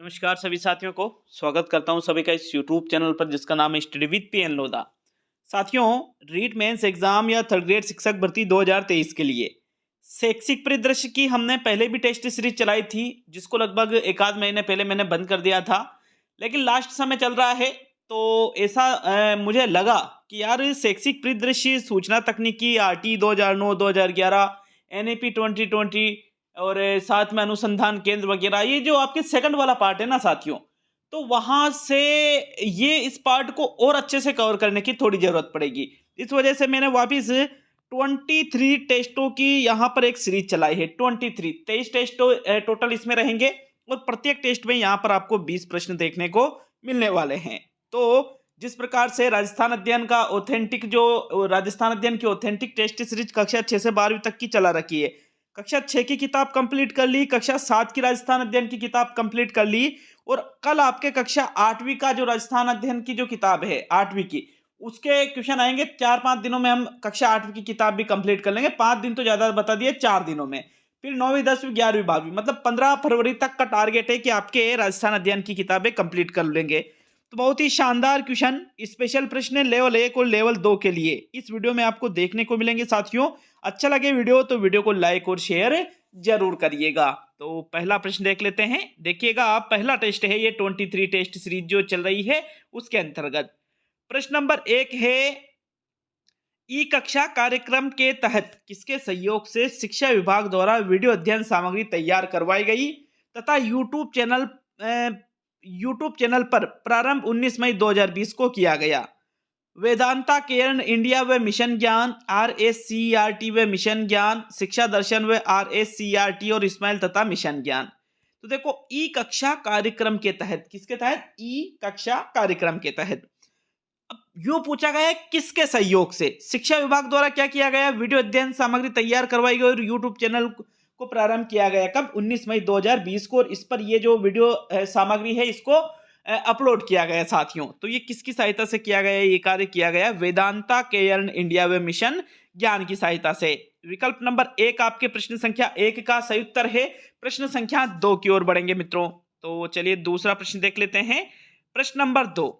नमस्कार सभी साथियों को स्वागत करता हूं सभी का इस YouTube चैनल पर जिसका नाम है स्टडी विद पीएन लोधा। साथियों, रीट मेंस एग्जाम या थर्ड ग्रेड शिक्षक भर्ती 2023 के लिए शैक्षिक परिदृश्य की हमने पहले भी टेस्ट सीरीज चलाई थी, जिसको लगभग एक आध महीने पहले मैंने बंद कर दिया था, लेकिन लास्ट समय चल रहा है। तो ऐसा मुझे लगा कि यार शैक्षिक परिदृश्य सूचना तकनीकी आरटी 2009 2011 एनईपी 2020 और साथ में अनुसंधान केंद्र वगैरह, ये जो आपके सेकंड वाला पार्ट है ना साथियों, तो वहां से ये इस पार्ट को और अच्छे से कवर करने की थोड़ी जरूरत पड़ेगी। इस वजह से मैंने वापिस 23 टेस्टों की यहाँ पर एक सीरीज चलाई है। 23 टेस्ट टोटल इसमें रहेंगे और प्रत्येक टेस्ट में यहाँ पर आपको 20 प्रश्न देखने को मिलने वाले हैं। तो जिस प्रकार से राजस्थान अध्ययन की ऑथेंटिक टेस्ट सीरीज कक्षा 6 से 12वीं तक की चला रखी है। कक्षा 6 की किताब कंप्लीट कर ली, कक्षा 7 की राजस्थान अध्ययन की किताब कंप्लीट कर ली और कल आपके कक्षा 8वीं का जो राजस्थान अध्ययन की जो किताब है 8वीं की, उसके क्वेश्चन आएंगे। 4-5 दिनों में हम कक्षा 8वीं की किताब भी कंप्लीट कर लेंगे। 5 दिन तो ज्यादा बता दिए, 4 दिनों में। फिर 9वीं 10वीं 11वीं 12वीं मतलब 15 फरवरी तक का टारगेट है कि आपके राजस्थान अध्ययन की किताबें कंप्लीट कर लेंगे। तो बहुत ही शानदार क्वेश्चन, स्पेशल प्रश्न लेवल 1 और लेवल 2 के लिए इस वीडियो में आपको देखने को मिलेंगे साथियों। अच्छा लगे वीडियो तो वीडियो को लाइक और शेयर जरूर करिएगा। तो पहला प्रश्न देख लेते हैं। देखिएगा, आप पहला टेस्ट है ये 23 टेस्ट सीरीज जो चल रही है उसके अंतर्गत। प्रश्न नंबर 1 है, ई कक्षा कार्यक्रम के तहत किसके सहयोग से शिक्षा विभाग द्वारा वीडियो अध्ययन सामग्री तैयार करवाई गई तथा यूट्यूब चैनल पर प्रारंभ 19 मई 2020 को किया गया। वेदांता केयर्न इंडिया व मिशन ज्ञान, RSCERT व मिशन ज्ञान, शिक्षा दर्शन व RSCERT और इस्माइल तथा मिशन ज्ञान। तो देखो, ई कक्षा कार्यक्रम के तहत, किसके तहत? ई कक्षा कार्यक्रम के तहत। अब यूं पूछा गया है किसके सहयोग से शिक्षा विभाग द्वारा क्या किया गया? वीडियो अध्ययन सामग्री तैयार करवाई गई और यूट्यूब चैनल को प्रारंभ किया गया। कब? 19 मई 2020 को। और इस पर ये जो वीडियो सामग्री है इसको अपलोड किया गया साथियों। तो ये किसकी सहायता से किया गया? ये कार्य किया गया वेदांता केयर्न इंडिया व मिशन ज्ञान की सहायता से। विकल्प नंबर 1 आपके प्रश्न संख्या 1 का सही उत्तर है। प्रश्न संख्या 2 की ओर बढ़ेंगे मित्रों। तो चलिए दूसरा प्रश्न देख लेते हैं। प्रश्न नंबर 2,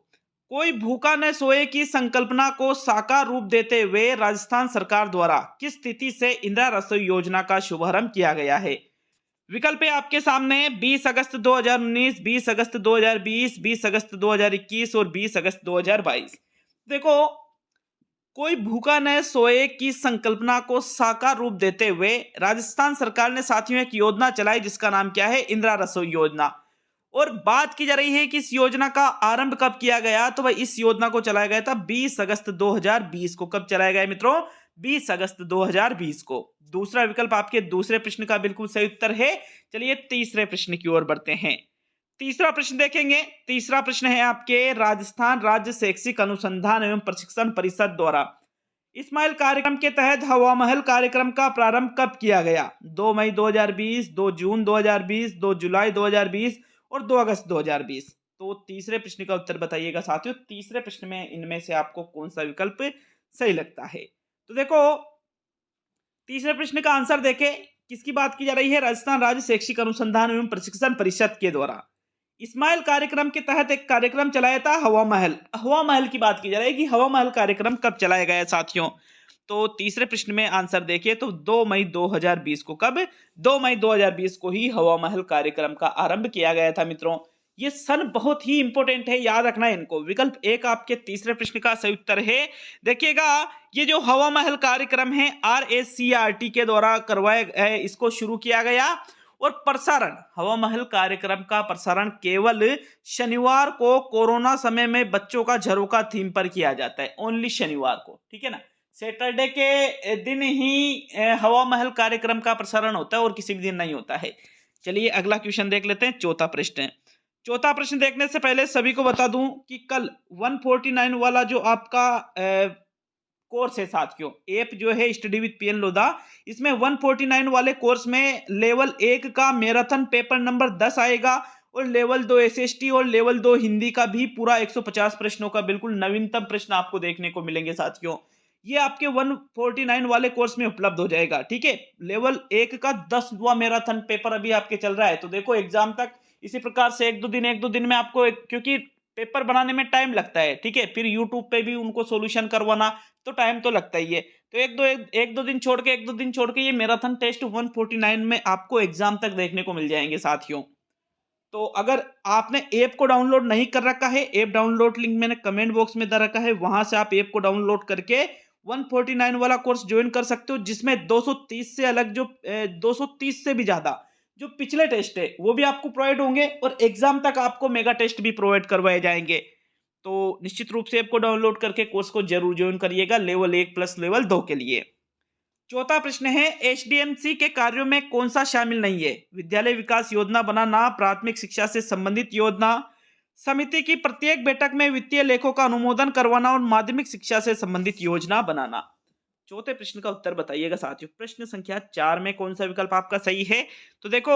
कोई भूखा न सोए की संकल्पना को साकार रूप देते हुए राजस्थान सरकार द्वारा किस तिथि से इंदिरा रसोई योजना का शुभारंभ किया गया है? विकल्प है आपके सामने 20 अगस्त 2019, 20 अगस्त 2020, 20 अगस्त 2021 और 20 अगस्त 2022। देखो, कोई भूखा न सोए की संकल्पना को साकार रूप देते हुए राजस्थान सरकार ने साथियों एक योजना चलाई जिसका नाम क्या है? इंदिरा रसोई योजना। और बात की जा रही है कि इस योजना का आरंभ कब किया गया? तो भाई इस योजना को चलाया गया था 20 अगस्त 2020 को। कब चलाया गया मित्रों? 20 अगस्त 2020 को। दूसरा विकल्प आपके दूसरे प्रश्न का बिल्कुल सही उत्तर है। चलिए तीसरे प्रश्न की ओर बढ़ते हैं। तीसरा प्रश्न देखेंगे। तीसरा प्रश्न है आपके, राजस्थान राज्य शैक्षिक अनुसंधान एवं प्रशिक्षण परिषद द्वारा इस्माइल कार्यक्रम के तहत हवा महल कार्यक्रम का प्रारंभ कब किया गया? 2 मई 2020, 2 जून 2020, 2 जुलाई 2020 और 2 अगस्त 2020। तो तीसरे प्रश्न का उत्तर बताइएगा साथियों। तीसरे प्रश्न में इनमें से आपको कौन सा विकल्प सही लगता है? तो देखो, तीसरे प्रश्न का आंसर देखें, किसकी बात की जा रही है? राजस्थान राज्य शैक्षिक अनुसंधान एवं प्रशिक्षण परिषद के द्वारा इस्माइल कार्यक्रम के तहत एक कार्यक्रम चलाया था हवा महल। हवा महल की बात की जा रही है कि हवा महल कार्यक्रम कब चलाया गया साथियों। तो तीसरे प्रश्न में आंसर देखिए तो 2 मई 2020 को। कब? 2 मई 2020 को ही हवा महल कार्यक्रम का आरंभ किया गया था मित्रों। ये सन बहुत ही इंपॉर्टेंट है, याद रखना है इनको। विकल्प 1 आपके तीसरे प्रश्न का सही उत्तर है। देखिएगा, ये जो हवा महल कार्यक्रम है RSCERT के द्वारा करवाया, इसको शुरू किया गया और प्रसारण, हवा महल कार्यक्रम का प्रसारण केवल शनिवार को कोरोना समय में बच्चों का झरोका थीम पर किया जाता है। ओनली शनिवार को, ठीक है ना। सैटरडे के दिन ही हवा महल कार्यक्रम का प्रसारण होता है और किसी भी दिन नहीं होता है। चलिए अगला क्वेश्चन देख लेते हैं। चौथा प्रश्न। चौथा प्रश्न देखने से पहले सभी को बता दूं कि कल 149 वाला जो आपका कोर्स है साथियों, ऐप जो है स्टडी विद पीएन लोधा, इसमें 149 वाले कोर्स में लेवल 1 का मैराथन पेपर नंबर 10 आएगा और लेवल 2 SST और लेवल 2 हिंदी का भी पूरा 150 प्रश्नों का बिल्कुल नवीनतम प्रश्न आपको देखने को मिलेंगे साथियों। ये आपके 149 वाले कोर्स में उपलब्ध हो जाएगा, ठीक है। लेवल 1 का 10वां मैराथन पेपर अभी आपके चल रहा है। तो देखो, एग्जाम तक इसी प्रकार से एक दो दिन में आपको क्योंकि पेपर बनाने में टाइम लगता है, ठीक है, फिर यूट्यूब पे भी उनको सॉल्यूशन करवाना, तो टाइम तो लगता ही है। तो एक दो दिन छोड़ के ये मैराथन टेस्ट 149 में आपको एग्जाम तक देखने को मिल जाएंगे साथियों। तो अगर आपने ऐप को डाउनलोड नहीं कर रखा है, ऐप डाउनलोड लिंक मैंने कमेंट बॉक्स में दे रखा है, वहां से आप ऐप को डाउनलोड करके 149 वाला कोर्स ज्वाइन कर सकते हो, जिसमें 230 से अलग जो 230 से भी ज्यादा जो पिछले टेस्ट है वो भी आपको प्रोवाइड होंगे, और एग्जाम तक आपको मेगा टेस्ट भी प्रोवाइड करवाए जाएंगे। तो निश्चित रूप से ऐप को डाउनलोड करके कोर्स को जरूर ज्वाइन करिएगा लेवल 1 प्लस लेवल 2 के लिए। चौथा प्रश्न है, एचडीएमसी के कार्यों में कौन सा शामिल नहीं है? विद्यालय विकास योजना बनाना, प्राथमिक शिक्षा से संबंधित योजना, समिति की प्रत्येक बैठक में वित्तीय लेखों का अनुमोदन करवाना और माध्यमिक शिक्षा से संबंधित योजना बनाना। चौथे प्रश्न का उत्तर बताइएगा साथियों। प्रश्न संख्या 4 में कौन सा विकल्प आपका सही है? तो देखो,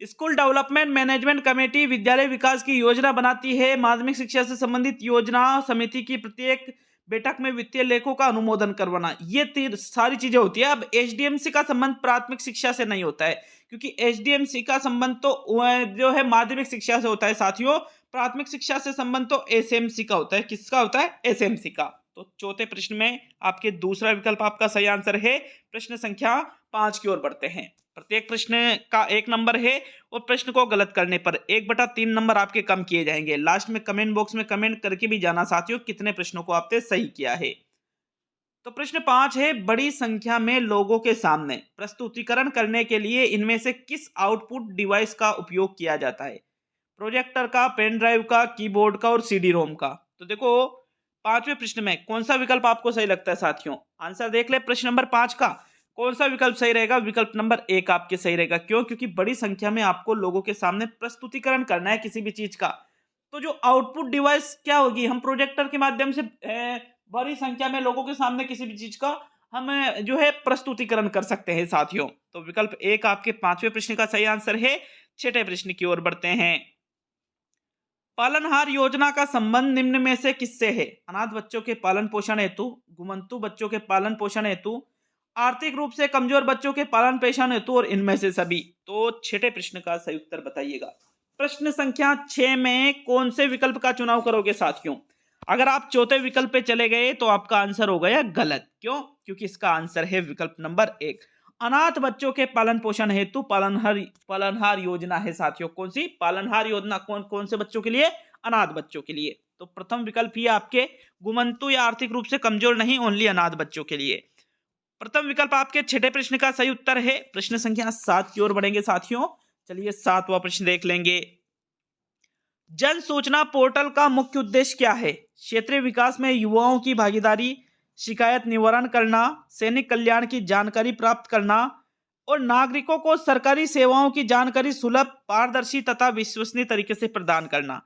स्कूल डेवलपमेंट मैनेजमेंट कमेटी विद्यालय विकास की योजना बनाती है, माध्यमिक शिक्षा से संबंधित योजना, समिति की प्रत्येक बैठक में वित्तीय लेखों का अनुमोदन करवाना, ये सारी चीजें होती है। अब एचडीएमसी का संबंध प्राथमिक शिक्षा से नहीं होता है, क्योंकि एचडीएमसी का संबंध तो जो है माध्यमिक शिक्षा से होता है साथियों। प्राथमिक शिक्षा से संबंध तो एसएमसी का होता है। किसका होता है? एसएमसी का। तो चौथे प्रश्न में आपके दूसरा विकल्प आपका सही आंसर है। प्रश्न संख्या 5 की ओर बढ़ते हैं। प्रत्येक प्रश्न का 1 नंबर है, और प्रश्न को गलत करने पर 1/3 नंबर आपके कम किए जाएंगे। लास्ट में कमेंट बॉक्स में कमेंट करके भी जाना साथियों कितने प्रश्नों को आपने सही किया है। तो प्रश्न 5 है, बड़ी संख्या में लोगों के सामने प्रस्तुतिकरण करने के लिए इनमें से किस आउटपुट डिवाइस का उपयोग किया जाता है? प्रोजेक्टर का, पेन ड्राइव का, कीबोर्ड का और सीडी रोम का। तो देखो, 5वें प्रश्न में कौन सा विकल्प आपको सही लगता है साथियों? आंसर देख ले। प्रश्न नंबर 5 का कौन सा विकल्प सही रहेगा? विकल्प नंबर 1 आपके सही रहेगा। क्यों? क्योंकि बड़ी संख्या में आपको लोगों के सामने प्रस्तुतिकरण करना है किसी भी चीज का। तो जो आउटपुट डिवाइस क्या होगी? हम प्रोजेक्टर के माध्यम से बड़ी संख्या में लोगों के सामने किसी भी चीज का हम जो है प्रस्तुतिकरण कर सकते हैं साथियों। तो विकल्प 1 आपके 5वें प्रश्न का सही आंसर है। 6ठे प्रश्न की ओर बढ़ते हैं। पालनहार योजना का संबंध निम्न में से किससे है? अनाथ बच्चों के पालन पोषण हेतु, घुमंतु बच्चों के पालन पोषण हेतु, आर्थिक रूप से कमजोर बच्चों के पालन पोषण हेतु, और इनमें से सभी। तो 6ठे प्रश्न का सही उत्तर बताइएगा। प्रश्न संख्या 6 में कौन से विकल्प का चुनाव करोगे साथियों? अगर आप चौथे विकल्प पे चले गए तो आपका आंसर हो गया गलत। क्यों? क्योंकि इसका आंसर है विकल्प नंबर 1, अनाथ बच्चों के पालन पोषण हेतु पालनहार योजना है साथियों। कौन सी पालनहार योजना? कौन से बच्चों के लिए? अनाथ बच्चों के लिए। तो प्रथम विकल्प ही आपके घुमंतु या आर्थिक रूप से कमजोर नहीं, ओनली अनाथ बच्चों के लिए। प्रथम विकल्प आपके 6ठे प्रश्न का सही उत्तर है। प्रश्न संख्या 7 की ओर बढ़ेंगे साथियों। चलिए 7वां प्रश्न देख लेंगे। जन सूचना पोर्टल का मुख्य उद्देश्य क्या है? क्षेत्रीय विकास में युवाओं की भागीदारी, शिकायत निवारण करना, सैनिक कल्याण की जानकारी प्राप्त करना, और नागरिकों को सरकारी सेवाओं की जानकारी सुलभ, पारदर्शी तथा विश्वसनीय तरीके से प्रदान करना।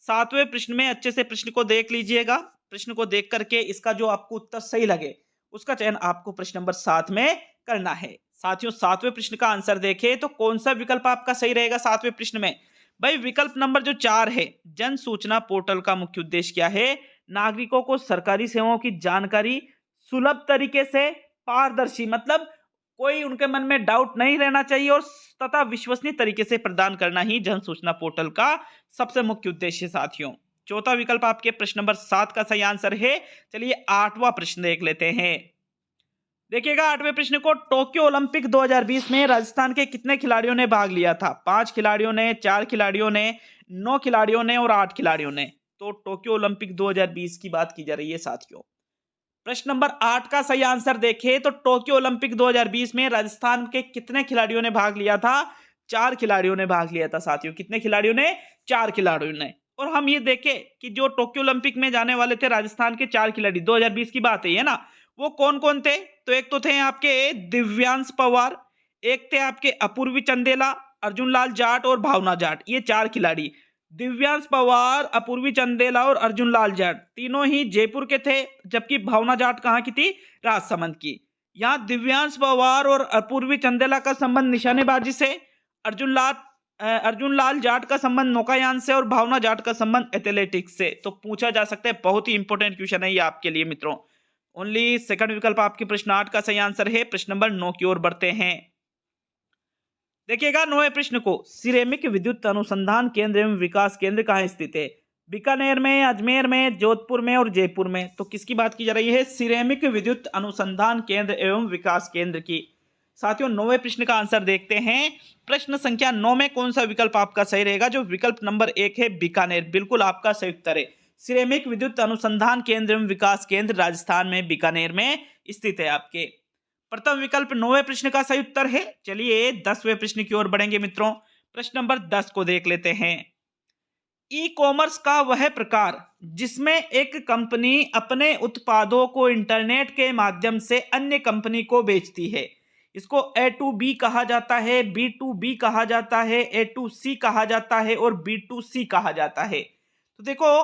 7वें प्रश्न में अच्छे से प्रश्न को देख लीजिएगा। प्रश्न को देख करके इसका जो आपको उत्तर सही लगे उसका चयन आपको प्रश्न नंबर 7 में करना है साथियों। 7वें प्रश्न का आंसर देखें तो कौन सा विकल्प आपका सही रहेगा 7वें प्रश्न में? भाई विकल्प नंबर जो 4 है, जन सूचना पोर्टल का मुख्य उद्देश्य क्या है? नागरिकों को सरकारी सेवाओं की जानकारी सुलभ तरीके से, पारदर्शी मतलब कोई उनके मन में डाउट नहीं रहना चाहिए, और तथा विश्वसनीय तरीके से प्रदान करना ही जन सूचना पोर्टल का सबसे मुख्य उद्देश्य है साथियों। चौथा विकल्प आपके प्रश्न नंबर 7 का सही आंसर है। चलिए 8वां प्रश्न देख लेते हैं। देखिएगा 8वें प्रश्न को, टोक्यो ओलंपिक 2020 में राजस्थान के कितने खिलाड़ियों ने भाग लिया था? 5 खिलाड़ियों ने, 4 खिलाड़ियों ने, 9 खिलाड़ियों ने और 8 खिलाड़ियों ने। तो टोक्यो ओलंपिक 2020 की बात की जा रही है साथियों। प्रश्न नंबर 8 का सही आंसर देखें तो टोक्यो ओलंपिक 2020 में राजस्थान के कितने खिलाड़ियों ने भाग लिया था? 4 खिलाड़ियों ने भाग लिया था साथियों। कितने खिलाड़ियों ने? 4 खिलाड़ियों ने। और हम ये देखें कि जो टोक्यो ओलंपिक में जाने वाले थे राजस्थान के 4 खिलाड़ी, 2020 की बात है ना, वो कौन कौन थे? तो एक तो थे आपके दिव्यांश पवार, एक थे आपके अपूर्वी चंदेला, अर्जुन लाल जाट और भावना जाट। ये 4 खिलाड़ी, दिव्यांश पवार, अपूर्वी चंदेला और अर्जुन लाल जाट, तीनों ही जयपुर के थे, जबकि भावना जाट कहाँ की थी? राजसमंद की। यहाँ दिव्यांश पवार और अपूर्वी चंदेला का संबंध निशानेबाजी से, अर्जुन लाल जाट का संबंध नौकायान से, और भावना जाट का संबंध एथलेटिक्स से। तो पूछा जा सकता है, बहुत ही इंपॉर्टेंट क्वेश्चन है ये आपके लिए मित्रों। ओनली सेकंड विकल्प आपके प्रश्न 8 का सही आंसर है। प्रश्न नंबर 9 की ओर बढ़ते हैं। देखिएगा 9वें प्रश्न को, सिरेमिक विद्युत अनुसंधान केंद्र एवं विकास केंद्र कहाँ स्थित है? बीकानेर में, अजमेर में, जोधपुर में और जयपुर में। तो किसकी बात की जा रही है? सिरेमिक विद्युत अनुसंधान केंद्र एवं विकास केंद्र की। साथियों 9वें प्रश्न का आंसर देखते हैं। प्रश्न संख्या 9 में कौन सा विकल्प आपका सही रहेगा? जो विकल्प नंबर 1 है बीकानेर, बिल्कुल आपका सही उत्तर है। सिरेमिक विद्युत अनुसंधान केंद्र एवं विकास केंद्र राजस्थान में बीकानेर में स्थित है आपके। प्रथम विकल्प 9वें प्रश्न का सही उत्तर है। चलिए 10वें प्रश्न की ओर बढ़ेंगे मित्रों। प्रश्न नंबर 10 को देख लेते हैं। ई कॉमर्स का वह प्रकार जिसमें एक कंपनी अपने उत्पादों को इंटरनेट के माध्यम से अन्य कंपनी को बेचती है, इसको A2B कहा जाता है, B2B कहा जाता है, A2C कहा जाता है और B2C कहा जाता है। तो देखो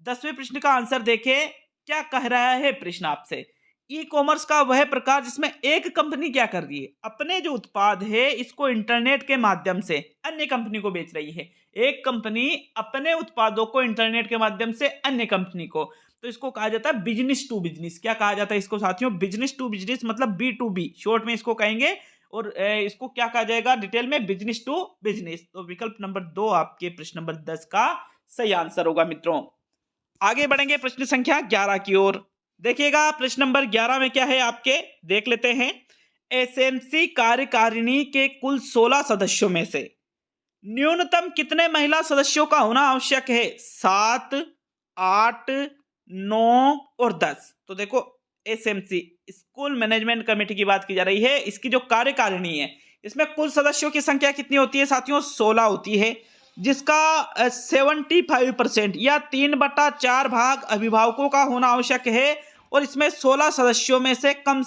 10वें प्रश्न का आंसर देखें, क्या कह रहा है प्रश्न आपसे? ई कॉमर्स का वह प्रकार जिसमें एक कंपनी क्या कर रही है, अपने जो उत्पाद है इसको इंटरनेट के माध्यम से अन्य कंपनी को बेच रही है। एक कंपनी अपने उत्पादों को इंटरनेट के माध्यम से अन्य कंपनी को, तो इसको कहा जाता है बिजनेस टू बिजनेस। क्या कहा जाता है इसको साथियों? बिजनेस टू बिजनेस, मतलब B2B शॉर्ट में इसको कहेंगे। और इसको क्या कहा जाएगा डिटेल में? Business to business. तो विकल्प नंबर 2 आपके प्रश्न नंबर 10 का सही आंसर होगा मित्रों। आगे बढ़ेंगे प्रश्न संख्या 11 की ओर। देखिएगा प्रश्न नंबर 11 में क्या है आपके, देख लेते हैं। एसएमसी कार्यकारिणी के कुल 16 सदस्यों में से न्यूनतम कितने महिला सदस्यों का होना आवश्यक है? 7, 8, 9 और 10। तो देखो एसएमसी स्कूल मैनेजमेंट कमेटी की बात की जा रही है। इसकी जो कार्यकारिणी है इसमें कुल सदस्यों की संख्या कितनी होती है साथियों? 16 होती है, जिसका 75% या 3/4 भाग अभिभावकों का होना आवश्यक है। और इसमें 16 सदस्यों में से कम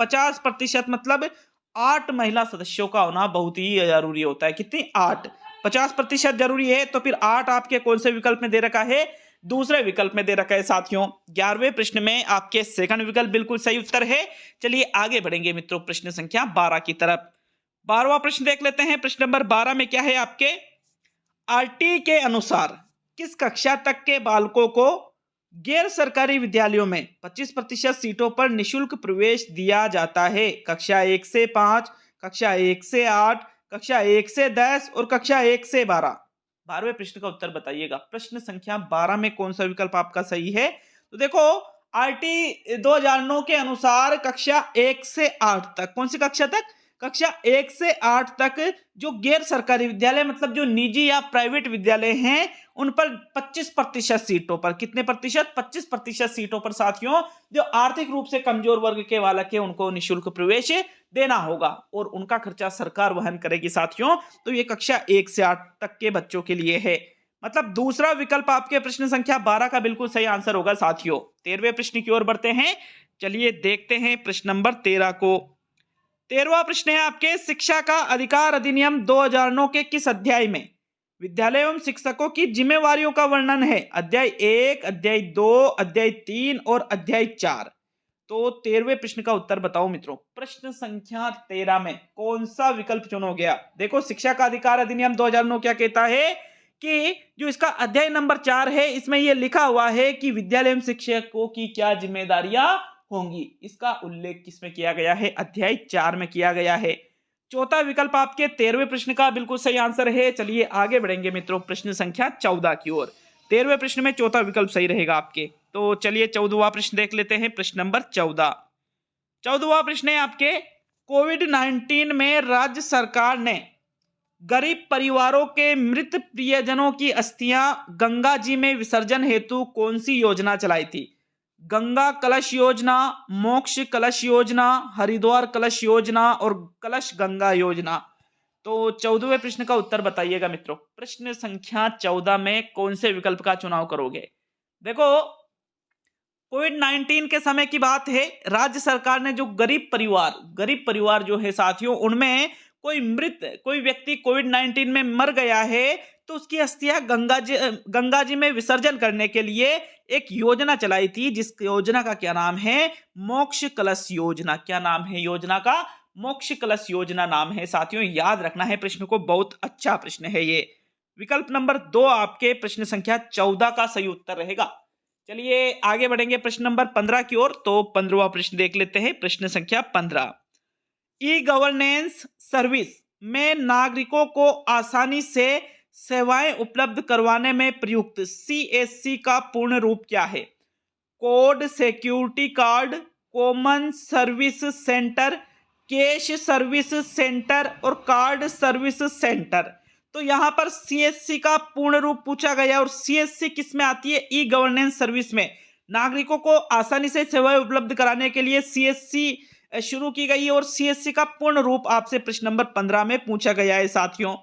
50% मतलब 8 महिला सदस्यों का होना बहुत ही जरूरी होता है। कितनी? 8। 50% जरूरी है, तो फिर 8 आपके कौन से विकल्प में दे रखा है? दूसरे विकल्प में दे रखा है साथियों। 11वें प्रश्न में आपके सेकंड विकल्प बिल्कुल सही उत्तर है। चलिए आगे बढ़ेंगे मित्रों प्रश्न संख्या 12 की तरफ। 12वां प्रश्न देख लेते हैं। प्रश्न नंबर 12 में क्या है आपके? आरटी के अनुसार किस कक्षा तक के बालकों को गैर सरकारी विद्यालयों में 25% सीटों पर निशुल्क प्रवेश दिया जाता है? कक्षा 1 से 5, कक्षा 1 से 8, कक्षा 1 से 10 और कक्षा 1 से 12। 12वें प्रश्न का उत्तर बताइएगा। प्रश्न संख्या 12 में कौन सा विकल्प आपका सही है? तो देखो आरटी 2009 के अनुसार कक्षा 1 से 8 तक, कौन सी कक्षा तक? कक्षा 1 से 8 तक जो गैर सरकारी विद्यालय मतलब जो निजी या प्राइवेट विद्यालय हैं उन पर 25% सीटों पर, कितने प्रतिशत? 25% सीटों पर साथियों जो आर्थिक रूप से कमजोर वर्ग के बालक है उनको निःशुल्क प्रवेश देना होगा और उनका खर्चा सरकार वहन करेगी साथियों। तो ये कक्षा 1 से 8 तक के बच्चों के लिए है। मतलब दूसरा विकल्प आपके प्रश्न संख्या 12 का बिल्कुल सही आंसर होगा साथियों। 13वें प्रश्न की ओर बढ़ते हैं। चलिए देखते हैं प्रश्न नंबर 13 को। 13वां प्रश्न है आपके, शिक्षा का अधिकार अधिनियम 2009 के किस अध्याय में विद्यालय एवं शिक्षकों की जिम्मेवारियों का वर्णन है? अध्याय 1, अध्याय 2, अध्याय 3 और अध्याय 4। तो 13वें प्रश्न का उत्तर बताओ मित्रों। प्रश्न संख्या 13 में कौन सा विकल्प चुनो गया? देखो शिक्षा का अधिकार अधिनियम 2009 क्या कहता है कि जो इसका अध्याय नंबर 4 है इसमें यह लिखा हुआ है कि विद्यालय एवं शिक्षकों की क्या जिम्मेदारियां होंगी। इसका उल्लेख किसमें किया गया है? अध्याय 4 में किया गया है। चौथा विकल्प आपके 13वें प्रश्न का बिल्कुल सही आंसर है। चलिए आगे बढ़ेंगे मित्रों प्रश्न संख्या 14 की ओर। 13वें प्रश्न में चौथा विकल्प सही रहेगा आपके। तो चलिए 14वां प्रश्न देख लेते हैं। प्रश्न नंबर 14। 14वां प्रश्न है आपके, कोविड-19 में राज्य सरकार ने गरीब परिवारों के मृत प्रियजनों की अस्थियां गंगा जी में विसर्जन हेतु कौन सी योजना चलाई थी? गंगा कलश योजना, मोक्ष कलश योजना, हरिद्वार कलश योजना और कलश गंगा योजना। तो 14वें प्रश्न का उत्तर बताइएगा मित्रों। प्रश्न संख्या 14 में कौन से विकल्प का चुनाव करोगे? देखो कोविड-19 के समय की बात है। राज्य सरकार ने जो गरीब परिवार जो है साथियों उनमें कोई व्यक्ति कोविड-19 में मर गया है तो उसकी अस्थियां गंगा जी में विसर्जन करने के लिए एक योजना चलाई थी, जिस योजना का क्या नाम है? मोक्ष कलश योजना। क्या नाम है योजना का? मोक्ष कलश योजना नाम है साथियों। याद रखना है प्रश्न को, बहुत अच्छा प्रश्न है ये। विकल्प नंबर 2 आपके प्रश्न संख्या 14 का सही उत्तर रहेगा। चलिए आगे बढ़ेंगे प्रश्न नंबर 15 की ओर। तो 15वां प्रश्न देख लेते हैं। प्रश्न संख्या 15, ई गवर्नेंस सर्विस में नागरिकों को आसानी से सेवाएं उपलब्ध करवाने में प्रयुक्त CSC का पूर्ण रूप क्या है? Code security card, common service centre, cash service centre और कार्ड सर्विस सेंटर। तो यहाँ पर CSC का पूर्ण रूप पूछा गया और CSC किस में आती है? ई गवर्नेंस सर्विस में। नागरिकों को आसानी से सेवाएं उपलब्ध कराने के लिए CSC शुरू की गई है और CSC का पूर्ण रूप आपसे प्रश्न नंबर 15 में पूछा गया है साथियों।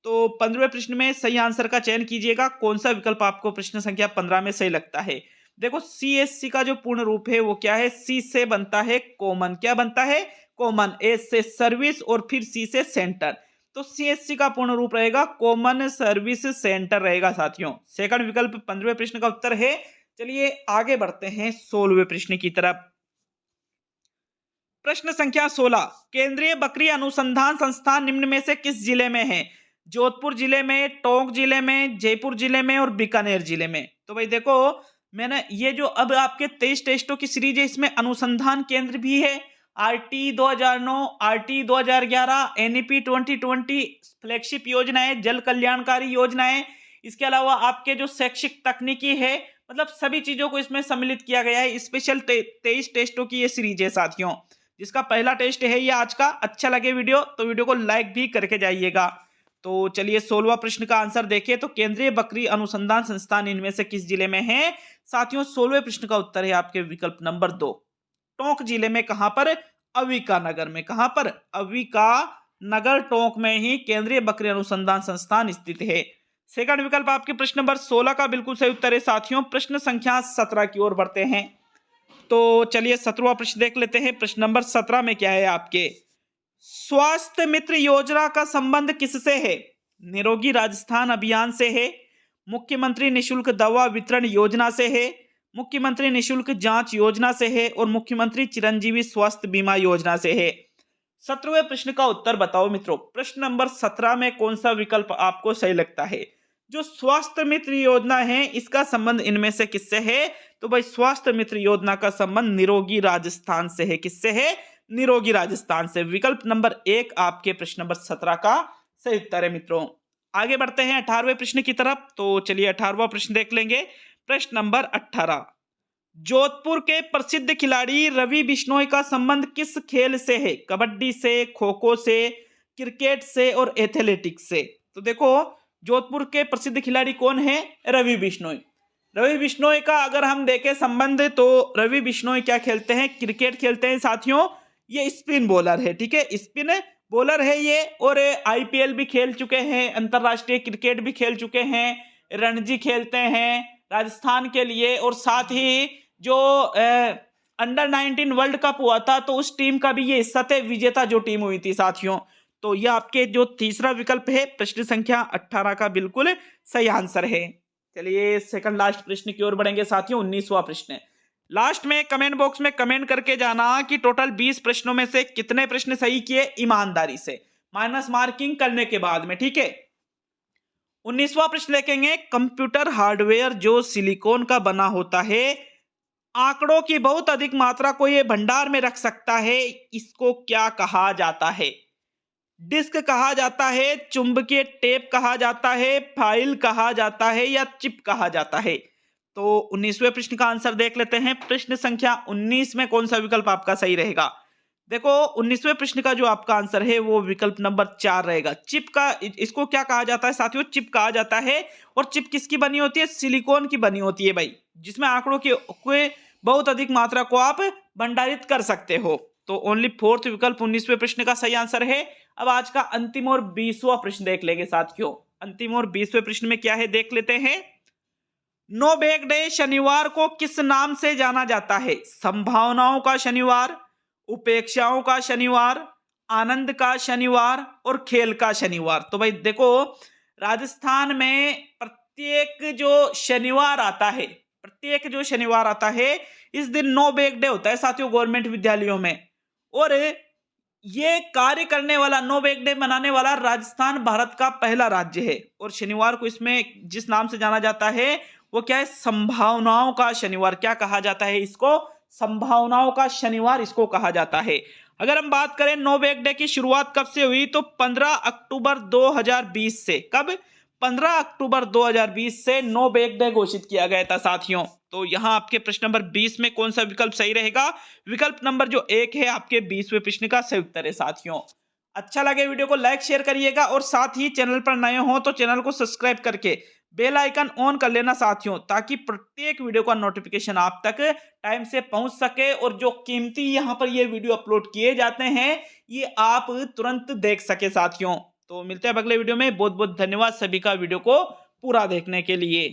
तो 15वें प्रश्न में सही आंसर का चयन कीजिएगा। कौन सा विकल्प आपको प्रश्न संख्या 15 में सही लगता है? देखो CSC का जो पूर्ण रूप है वो क्या है? C से बनता है कॉमन। क्या बनता है? कॉमन। S से सर्विस और फिर C से सेंटर। तो CSC का पूर्ण रूप रहेगा कॉमन सर्विस सेंटर रहेगा साथियों। सेकंड विकल्प 15वें प्रश्न का उत्तर है। चलिए आगे बढ़ते हैं 16वें प्रश्न की तरफ। प्रश्न संख्या 16, केंद्रीय बकरी अनुसंधान संस्थान निम्न में से किस जिले में है? जोधपुर जिले में, टोंक जिले में, जयपुर जिले में और बीकानेर जिले में। तो भाई देखो, मैंने ये जो अब आपके 23 टेस्टों की सीरीज है, इसमें अनुसंधान केंद्र भी है। RT 2009, RT 2011, NEP 2020 फ्लैगशिप योजनाएं, जल कल्याणकारी योजनाएं, इसके अलावा आपके जो शैक्षिक तकनीकी है, मतलब सभी चीजों को इसमें सम्मिलित किया गया है। स्पेशल 23 टेस्टों की ये सीरीज है साथियों, जिसका पहला टेस्ट है ये आज का। अच्छा लगे वीडियो तो वीडियो को लाइक भी करके जाइएगा। तो चलिए 16वां प्रश्न का आंसर देखिए। तो केंद्रीय बकरी अनुसंधान संस्थान इनमें से किस जिले में है? साथियों 16वें प्रश्न का उत्तर है आपके विकल्प नंबर 2, टोंक जिले में। कहां पर? अविका नगर में। कहां पर? अविका नगर, टोंक में ही केंद्रीय बकरी अनुसंधान संस्थान स्थित है। सेकंड विकल्प आपके प्रश्न नंबर 16 का बिल्कुल सही उत्तर है साथियों। प्रश्न संख्या 17 की ओर बढ़ते हैं। तो चलिए 17वां प्रश्न देख लेते हैं। प्रश्न नंबर 17 में क्या है आपके? स्वास्थ्य मित्र योजना का संबंध किससे है? निरोगी राजस्थान अभियान से है, मुख्यमंत्री निशुल्क दवा वितरण योजना से है, मुख्यमंत्री निशुल्क जांच योजना से है और मुख्यमंत्री चिरंजीवी स्वास्थ्य बीमा योजना से है। 17वें प्रश्न का उत्तर बताओ मित्रों। प्रश्न नंबर 17 में कौन सा विकल्प आपको सही लगता है? जो स्वास्थ्य मित्र योजना है, इसका संबंध इनमें से किससे है? तो भाई स्वास्थ्य मित्र योजना का संबंध निरोगी राजस्थान से है। किससे है? निरोगी राजस्थान से। विकल्प नंबर 1 आपके प्रश्न नंबर 17 का सही उत्तर है मित्रों। आगे बढ़ते हैं 18वें प्रश्न की तरफ। तो चलिए 18वां प्रश्न देख लेंगे। प्रश्न नंबर 18, जोधपुर के प्रसिद्ध खिलाड़ी रवि बिश्नोई का संबंध किस खेल से है? कबड्डी से, खो खो से, क्रिकेट से और एथलेटिक्स से। तो देखो, जोधपुर के प्रसिद्ध खिलाड़ी कौन है? रवि बिश्नोई। रवि बिश्नोई का अगर हम देखें संबंध, तो रवि बिश्नोई क्या खेलते हैं? क्रिकेट खेलते हैं साथियों। ये स्पिन बॉलर है, ठीक है, स्पिन बॉलर है ये। और IPL भी खेल चुके हैं, अंतरराष्ट्रीय क्रिकेट भी खेल चुके हैं, रणजी खेलते हैं राजस्थान के लिए। और साथ ही जो अंडर 19 वर्ल्ड कप हुआ था, तो उस टीम का भी ये हिस्सा थे, विजेता जो टीम हुई थी साथियों। तो ये आपके जो तीसरा विकल्प है प्रश्न संख्या 18 का बिल्कुल सही आंसर है। चलिए सेकंड लास्ट प्रश्न की ओर बढ़ेंगे साथियों। 19वां प्रश्न। लास्ट में कमेंट बॉक्स में कमेंट करके जाना कि टोटल 20 प्रश्नों में से कितने प्रश्न सही किए, ईमानदारी से, माइनस मार्किंग करने के बाद में, ठीक है। 19वां प्रश्न देखेंगे। कंप्यूटर हार्डवेयर जो सिलिकॉन का बना होता है, आंकड़ों की बहुत अधिक मात्रा को यह भंडार में रख सकता है, इसको क्या कहा जाता है? डिस्क कहा जाता है, चुंबकीय टेप कहा जाता है, फाइल कहा जाता है या चिप कहा जाता है? तो 19वें प्रश्न का आंसर देख लेते हैं। प्रश्न संख्या 19 में कौन सा विकल्प आपका सही रहेगा? देखो 19वें प्रश्न का जो आपका आंसर है वो विकल्प नंबर 4 रहेगा। चिप का, इसको क्या कहा जाता है साथियों? चिप कहा जाता है। और चिप किसकी बनी होती है? सिलिकॉन की बनी होती है भाई, जिसमें आंकड़ों की बहुत अधिक मात्रा को आप भंडारित कर सकते हो। तो ओनली 4th विकल्प 19वें प्रश्न का सही आंसर है। अब आज का अंतिम और 20वां प्रश्न देख लेंगे साथियों। अंतिम और 20वें प्रश्न में क्या है देख लेते हैं। नो बैग डे शनिवार को किस नाम से जाना जाता है? संभावनाओं का शनिवार, उपेक्षाओं का शनिवार, आनंद का शनिवार और खेल का शनिवार। तो भाई देखो, राजस्थान में प्रत्येक जो शनिवार आता है, इस दिन नो बैग डे होता है साथियों गवर्नमेंट विद्यालयों में। और ये कार्य करने वाला, नो बैग डे मनाने वाला राजस्थान भारत का पहला राज्य है। और शनिवार को इसमें जिस नाम से जाना जाता है वो क्या है? संभावनाओं का शनिवार। क्या कहा जाता है इसको? संभावनाओं का शनिवार इसको कहा जाता है। अगर हम बात करें नो बैग डे की शुरुआत कब से हुई, तो 15 अक्टूबर 2020 से। कब? 15 अक्टूबर 2020 से नो बैग डे घोषित किया गया था साथियों। तो यहाँ आपके प्रश्न नंबर 20 में कौन सा विकल्प सही रहेगा? विकल्प नंबर जो 1 है आपके 20वें प्रश्न का सही उत्तर है साथियों। अच्छा लगे वीडियो को लाइक शेयर करिएगा और साथ ही चैनल पर नए हो तो चैनल को सब्सक्राइब करके बेल आइकन ऑन कर लेना साथियों, ताकि प्रत्येक वीडियो का नोटिफिकेशन आप तक टाइम से पहुंच सके और जो कीमती यहाँ पर ये वीडियो अपलोड किए जाते हैं ये आप तुरंत देख सके साथियों। तो मिलते हैं अगले वीडियो में। बहुत बहुत धन्यवाद सभी का वीडियो को पूरा देखने के लिए।